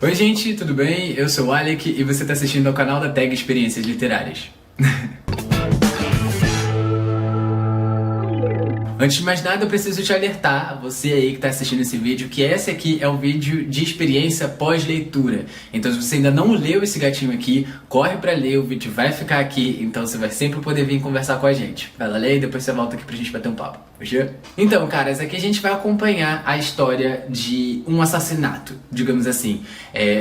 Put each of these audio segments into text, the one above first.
Oi gente, tudo bem? Eu sou o Alec e você está assistindo ao canal da Tag Experiências Literárias. Antes de mais nada, eu preciso te alertar, você aí que está assistindo esse vídeo, que esse aqui é um vídeo de experiência pós-leitura. Então se você ainda não leu esse gatinho aqui, corre pra ler, o vídeo vai ficar aqui, então você vai sempre poder vir conversar com a gente. Vai lá ler e depois você volta aqui pra gente bater um papo, fechou? Então, caras, aqui a gente vai acompanhar a história de um assassinato, digamos assim.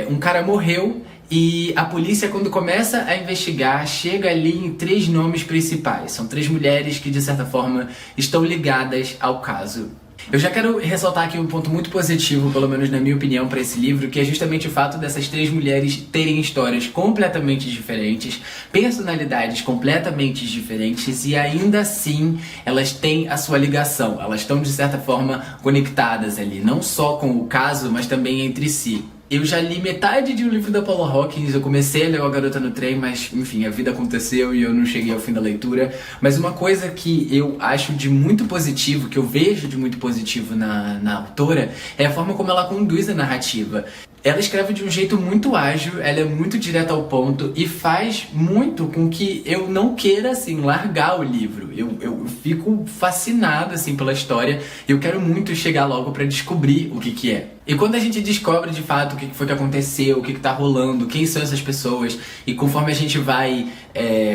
Um cara morreu. E a polícia, quando começa a investigar, chega ali em 3 nomes principais. São 3 mulheres que, de certa forma, estão ligadas ao caso. Eu já quero ressaltar aqui um ponto muito positivo, pelo menos na minha opinião, para esse livro, que é justamente o fato dessas 3 mulheres terem histórias completamente diferentes, personalidades completamente diferentes e ainda assim elas têm a sua ligação. Elas estão, de certa forma, conectadas ali, não só com o caso, mas também entre si. Eu já li metade de um livro da Paula Hawkins, eu comecei a ler A Garota no Trem, mas enfim, a vida aconteceu e eu não cheguei ao fim da leitura. Mas uma coisa que eu acho de muito positivo, que eu vejo de muito positivo na autora, é a forma como ela conduz a narrativa. Ela escreve de um jeito muito ágil, ela é muito direta ao ponto e faz muito com que eu não queira, assim, largar o livro. Eu fico fascinado, assim, pela história e eu quero muito chegar logo pra descobrir o que é. E quando a gente descobre, de fato, o que foi que aconteceu, o que tá rolando, quem são essas pessoas, e conforme a gente vai,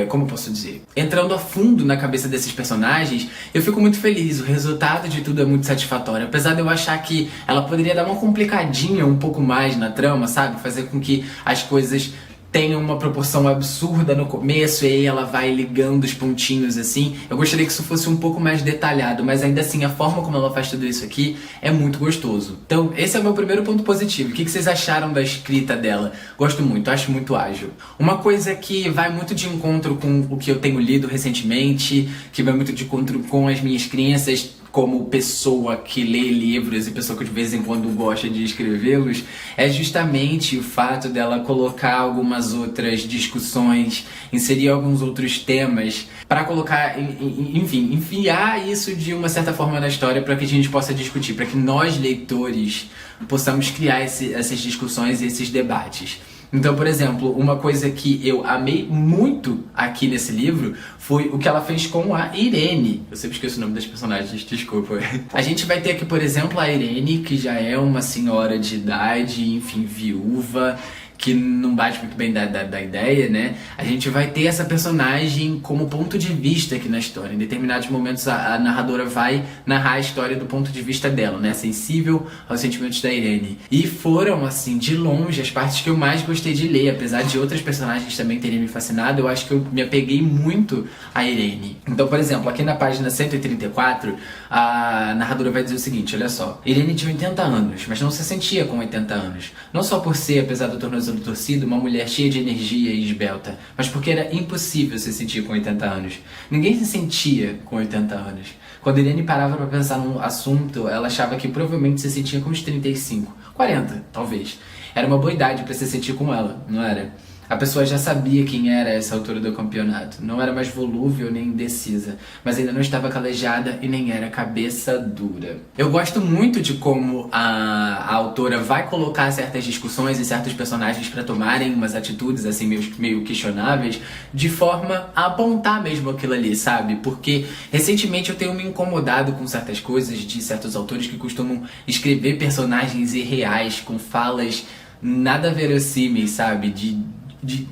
como eu posso dizer, entrando a fundo na cabeça desses personagens, eu fico muito feliz. O resultado de tudo é muito satisfatório. Apesar de eu achar que ela poderia dar uma complicadinha um pouco mais na trama, sabe? Fazer com que as coisas tenham uma proporção absurda no começo e aí ela vai ligando os pontinhos assim. Eu gostaria que isso fosse um pouco mais detalhado, mas ainda assim a forma como ela faz tudo isso aqui é muito gostoso. Então esse é o meu primeiro ponto positivo. O que vocês acharam da escrita dela? Gosto muito, acho muito ágil. Uma coisa que vai muito de encontro com o que eu tenho lido recentemente, que vai muito de encontro com as minhas crenças como pessoa que lê livros e pessoa que de vez em quando gosta de escrevê-los, é justamente o fato dela colocar algumas outras discussões, inserir alguns outros temas, para colocar, enfim, enfiar isso de uma certa forma na história para que a gente possa discutir, para que nós, leitores, possamos criar essas discussões e esses debates. Então, por exemplo, uma coisa que eu amei muito aqui nesse livro foi o que ela fez com a Irene. Eu sempre esqueço o nome das personagens, desculpa. A gente vai ter aqui, por exemplo, a Irene, que já é uma senhora de idade, enfim, viúva, que não bate muito bem da ideia, né? A gente vai ter essa personagem como ponto de vista aqui na história. Em determinados momentos a narradora vai narrar a história do ponto de vista dela, né? Sensível aos sentimentos da Irene. E foram, assim, de longe, as partes que eu mais gostei de ler. Apesar de outras personagens também terem me fascinado, eu acho que eu me apeguei muito a Irene. Então, por exemplo, aqui na página 134, a narradora vai dizer o seguinte, olha só. Irene tinha 80 anos, mas não se sentia com 80 anos. Não só por ser, apesar do tornozelo torcido, uma mulher cheia de energia e esbelta, mas porque era impossível se sentir com 80 anos. Ninguém se sentia com 80 anos. Quando Irene parava para pensar num assunto, ela achava que provavelmente se sentia com uns 35, 40, talvez. Era uma boa idade para se sentir com ela, não era? A pessoa já sabia quem era a essa altura do campeonato. Não era mais volúvel nem indecisa, mas ainda não estava calejada e nem era cabeça dura. Eu gosto muito de como a autora vai colocar certas discussões e certos personagens para tomarem umas atitudes assim meio questionáveis, de forma a apontar mesmo aquilo ali, sabe? Porque recentemente eu tenho me incomodado com certas coisas de certos autores que costumam escrever personagens irreais, com falas nada verossímeis, sabe? De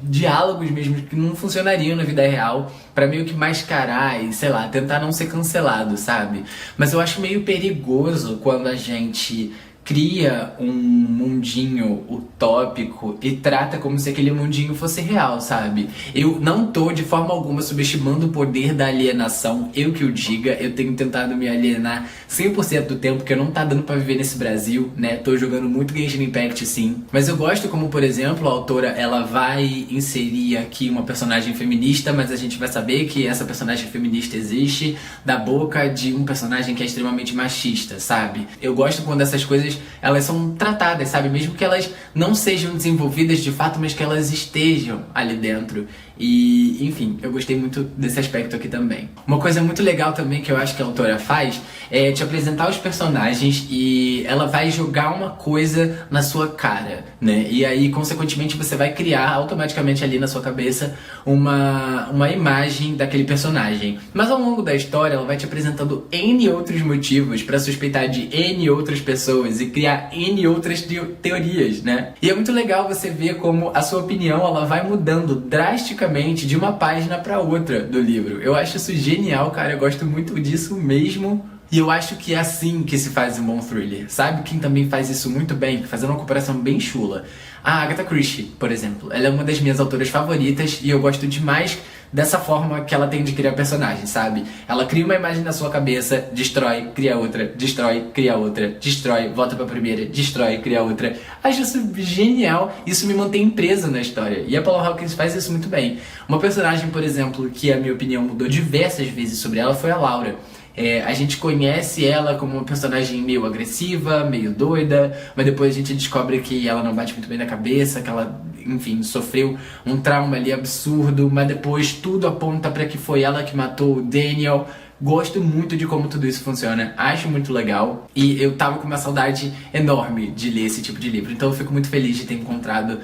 diálogos mesmo que não funcionariam na vida real pra meio que mascarar e, sei lá, tentar não ser cancelado, sabe? Mas eu acho meio perigoso quando a gente cria um mundinho utópico e trata como se aquele mundinho fosse real, sabe? Eu não tô de forma alguma subestimando o poder da alienação, eu que o diga, eu tenho tentado me alienar 100% do tempo, que eu não tá dando pra viver nesse Brasil, né? Tô jogando muito Genshin Impact, sim. Mas eu gosto como, por exemplo, a autora, ela vai inserir aqui uma personagem feminista, mas a gente vai saber que essa personagem feminista existe da boca de um personagem que é extremamente machista, sabe? Eu gosto quando essas coisas pessoas, elas são tratadas, sabe? Mesmo que elas não sejam desenvolvidas de fato, mas que elas estejam ali dentro. E, enfim, eu gostei muito desse aspecto aqui também. Uma coisa muito legal também que eu acho que a autora faz é te apresentar os personagens e ela vai jogar uma coisa na sua cara, né? E aí, consequentemente, você vai criar automaticamente ali na sua cabeça uma imagem daquele personagem. Mas ao longo da história, ela vai te apresentando N outros motivos pra suspeitar de N outras pessoas e criar N outras teorias, né? E é muito legal você ver como a sua opinião ela vai mudando drasticamente de uma página pra outra do livro. Eu acho isso genial, cara. Eu gosto muito disso mesmo. E eu acho que é assim que se faz um bom thriller. Sabe quem também faz isso muito bem? Fazendo uma comparação bem chula. A Agatha Christie, por exemplo. Ela é uma das minhas autoras favoritas e eu gosto demais dessa forma que ela tem de criar personagens, sabe? Ela cria uma imagem na sua cabeça, destrói, cria outra, destrói, cria outra, destrói, volta pra primeira, destrói, cria outra. Acho isso genial, isso me mantém presa na história. E a Paula Hawkins faz isso muito bem. Uma personagem, por exemplo, que a minha opinião mudou diversas vezes sobre ela foi a Laura. A gente conhece ela como uma personagem meio agressiva, meio doida, mas depois a gente descobre que ela não bate muito bem na cabeça, que ela, enfim, sofreu um trauma ali absurdo, mas depois tudo aponta pra que foi ela que matou o Daniel. Gosto muito de como tudo isso funciona, acho muito legal e eu tava com uma saudade enorme de ler esse tipo de livro, então eu fico muito feliz de ter encontrado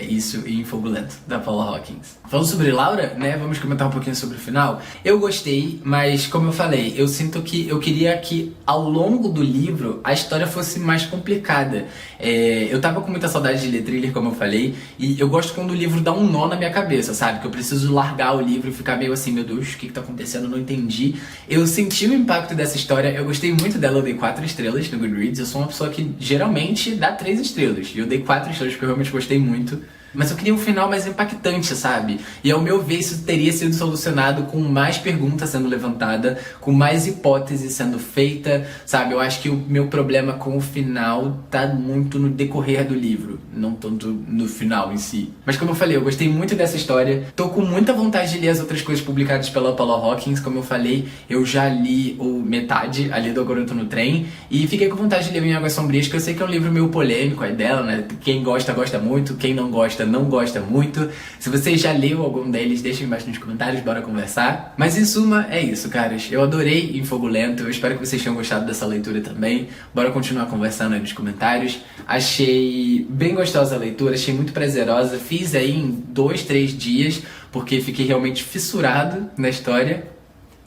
isso em Fogo Lento, da Paula Hawkins. Falando sobre Laura, né, vamos comentar um pouquinho sobre o final. Eu gostei, mas como eu falei, eu sinto que eu queria que ao longo do livro a história fosse mais complicada. Eu tava com muita saudade de ler thriller, como eu falei, e eu gosto quando o livro dá um nó na minha cabeça, sabe? Que eu preciso largar o livro e ficar meio assim, meu Deus, o que tá acontecendo? Eu não entendi. Eu senti o impacto dessa história, eu gostei muito dela, eu dei 4 estrelas no Goodreads. Eu sou uma pessoa que geralmente dá 3 estrelas, e eu dei 4 estrelas porque eu realmente gostei muito. Mas eu queria um final mais impactante, sabe? E ao meu ver isso teria sido solucionado com mais perguntas sendo levantada, com mais hipóteses sendo feita, sabe? Eu acho que o meu problema com o final tá muito no decorrer do livro, não tanto no final em si. Mas como eu falei, eu gostei muito dessa história, tô com muita vontade de ler as outras coisas publicadas pela Paula Hawkins. Como eu falei, eu já li metade ali do Agora Eu Tô no Trem, e fiquei com vontade de ler Em Águas Sombrias, que eu sei que é um livro meio polêmico aí dela, né? Quem gosta, gosta muito, quem não gosta, não gosta muito. Se você já leu algum deles, deixa embaixo nos comentários, bora conversar. Mas em suma, é isso, caras. Eu adorei Em Fogo Lento, eu espero que vocês tenham gostado dessa leitura também. Bora continuar conversando aí nos comentários. Achei bem gostosa a leitura, achei muito prazerosa. Fiz aí em 2, 3 dias, porque fiquei realmente fissurado na história.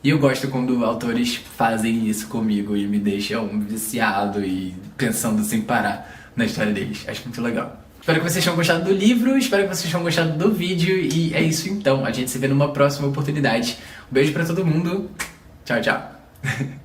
E eu gosto quando autores fazem isso comigo e me deixam viciado e pensando sem parar na história deles. Acho muito legal. Espero que vocês tenham gostado do livro, espero que vocês tenham gostado do vídeo, e é isso então. A gente se vê numa próxima oportunidade. Um beijo pra todo mundo. Tchau, tchau.